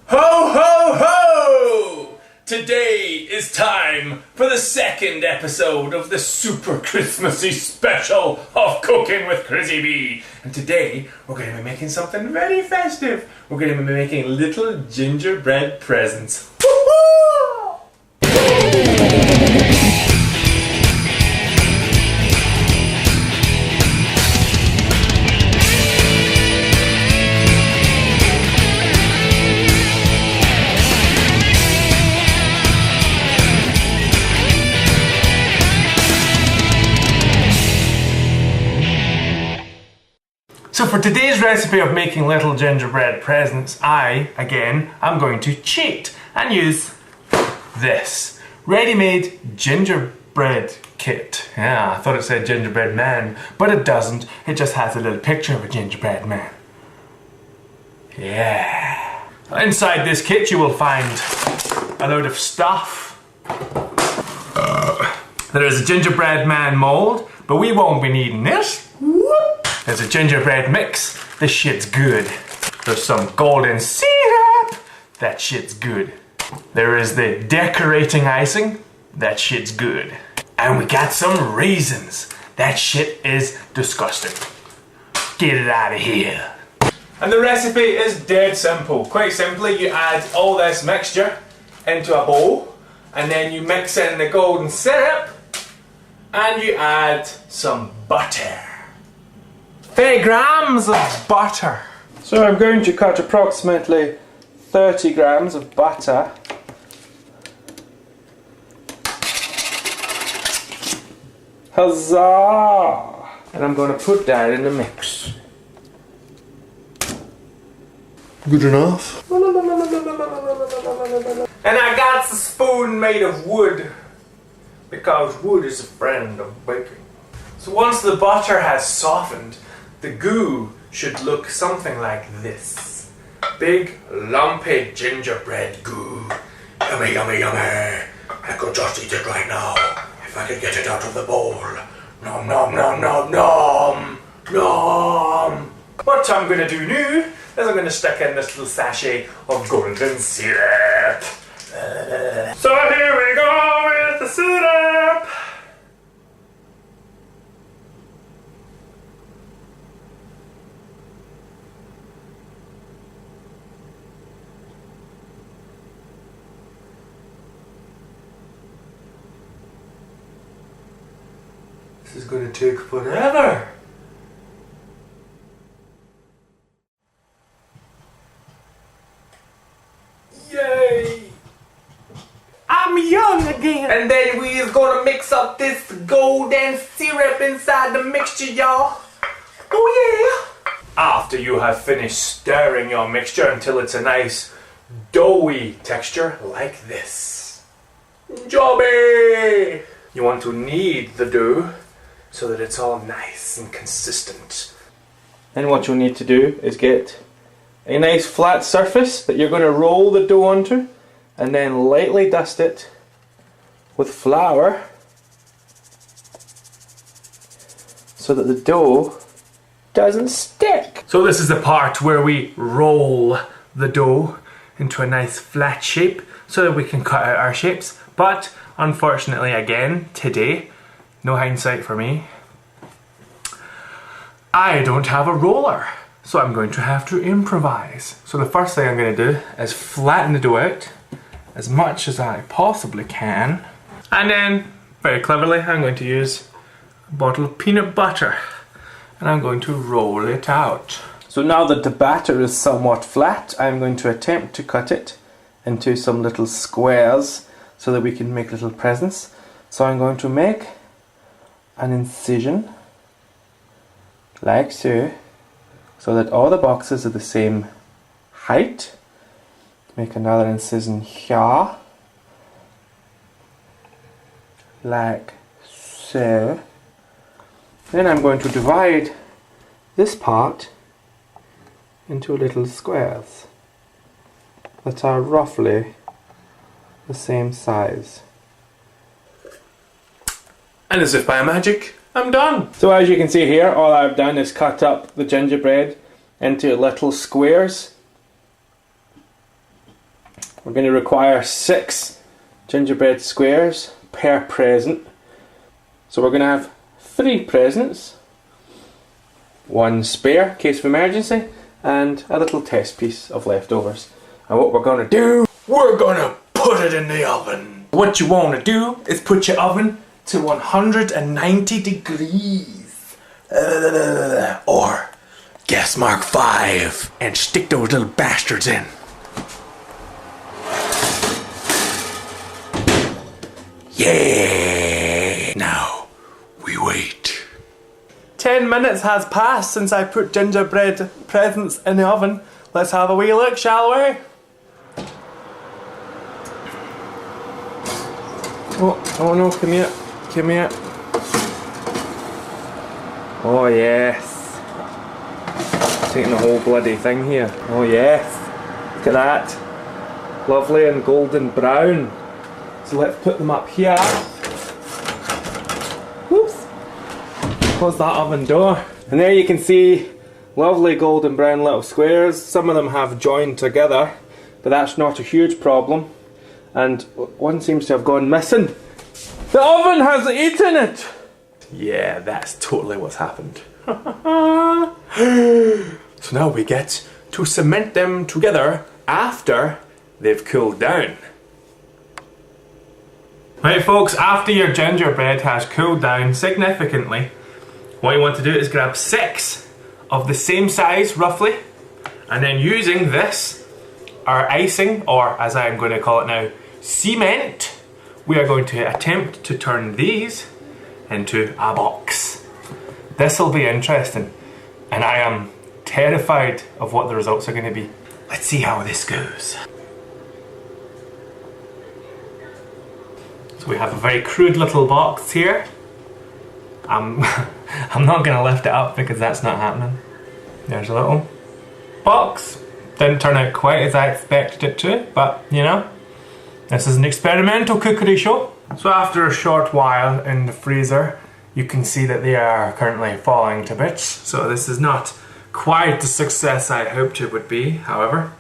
Ho ho ho! Today is time for the second episode of the super Christmassy special of Cooking with KrizzyB. And today we're going to be making something very festive. We're going to be making little gingerbread presents. So for today's recipe of making little gingerbread presents, I'm going to cheat and use this ready-made gingerbread kit. Yeah, I thought it said gingerbread man, but it doesn't. It just has a little picture of a gingerbread man. Yeah. Inside this kit you will find a load of stuff. There is a gingerbread man mold, but we won't be needing this. There's a gingerbread mix. This shit's good. There's some golden syrup. That shit's good. There is the decorating icing. That shit's good. And we got some raisins. That shit is disgusting. Get it out of here. And the recipe is dead simple. Quite simply, you add all this mixture into a bowl, and then you mix in the golden syrup, and you add some butter. 30 grams of butter. So I'm going to cut approximately 30 grams of butter. Huzzah! And I'm going to put that in the mix. Good enough. And I got the spoon made of wood, because wood is a friend of baking. So once the butter has softened, the goo should look something like this. Big, lumpy gingerbread goo. Yummy, yummy, yummy. I could just eat it right now, if I could get it out of the bowl. Nom, nom, nom, nom, nom, nom. What I'm going to do now is I'm going to stick in this little sachet of golden syrup. So here we go with the syrup. This is going to take forever. Yay! I'm young again. And then we is going to mix up this golden syrup inside the mixture, y'all. Oh yeah! After you have finished stirring your mixture until it's a nice doughy texture like this. Jobby! You want to knead the dough so that it's all nice and consistent. Then what you'll need to do is get a nice flat surface that you're going to roll the dough onto, and then lightly dust it with flour so that the dough doesn't stick. So this is the part where we roll the dough into a nice flat shape so that we can cut out our shapes. But unfortunately, again, today, no hindsight for me, I don't have a roller, so I'm going to have to improvise. So the first thing I'm going to do is flatten the dough out as much as I possibly can, and then, very cleverly, I'm going to use a bottle of peanut butter, and I'm going to roll it out. So now that the batter is somewhat flat, I'm going to attempt to cut it into some little squares so that we can make little presents. So I'm going to make an incision like so that all the boxes are the same height. Make another incision here like so. Then I'm going to divide this part into little squares that are roughly the same size. And as if by magic, I'm done. So as you can see here, all I've done is cut up the gingerbread into little squares. we're going to require 6 gingerbread squares per present. So we're going to have 3 presents, 1 spare in case of emergency, and a little test piece of leftovers. And what we're going to do, we're going to put it in the oven. What you want to do is put your oven to 190 degrees. Or gas mark 5. And stick those little bastards in. Yeah! Now, we wait. 10 minutes has passed since I put gingerbread presents in the oven. Let's have a wee look, shall we? Oh no, come here. Come here. Oh yes. Taking the whole bloody thing here. Oh yes. Look at that. Lovely and golden brown. So let's put them up here. Whoops. Close that oven door. And there you can see lovely golden brown little squares. Some of them have joined together, but that's not a huge problem. And one seems to have gone missing. The oven has eaten it! Yeah, that's totally what's happened. So now we get to cement them together after they've cooled down. Right folks, after your gingerbread has cooled down significantly, what you want to do is grab 6 of the same size roughly, and then using this, our icing, or as I am going to call it now, cement, we are going to attempt to turn these into a box. This will be interesting, and I am terrified of what the results are going to be. Let's see how this goes. So we have a very crude little box here. I'm not going to lift it up because that's not happening. There's a little box. Didn't turn out quite as I expected it to, but you know, this is an experimental cookery show. So after a short while in the freezer, you can see that they are currently falling to bits. So this is not quite the success I hoped it would be. However,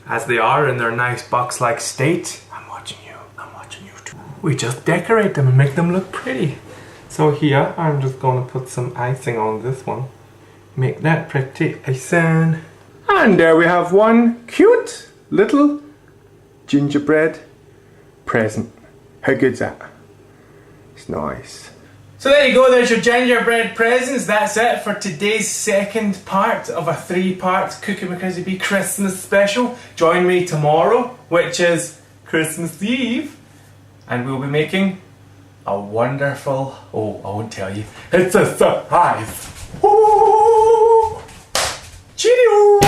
as they are in their nice box-like state, I'm watching you too. We just decorate them and make them look pretty. So here, I'm just going to put some icing on this one. Make that pretty icing. And there we have one cute little gingerbread present. How good's that? It's nice. So there you go, there's your gingerbread presents. That's it for today's second part of a 3-part Kookin with KrizzyB Christmas special. Join me tomorrow, which is Christmas Eve, and we'll be making a wonderful, oh, I won't tell you, it's a surprise. Woo! Cheerio!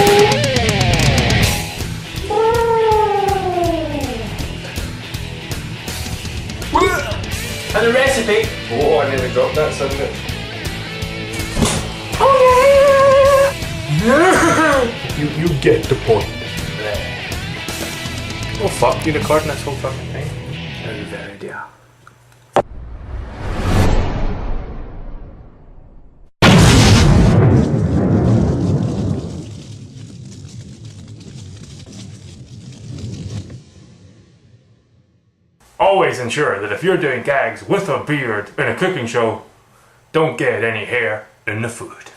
And the recipe, oh, I nearly dropped that sandwich. Oh yeah! You get the point. Oh fuck, you recording this whole fucking thing? Oh, very dear. Always ensure that if you're doing gags with a beard in a cooking show, don't get any hair in the food.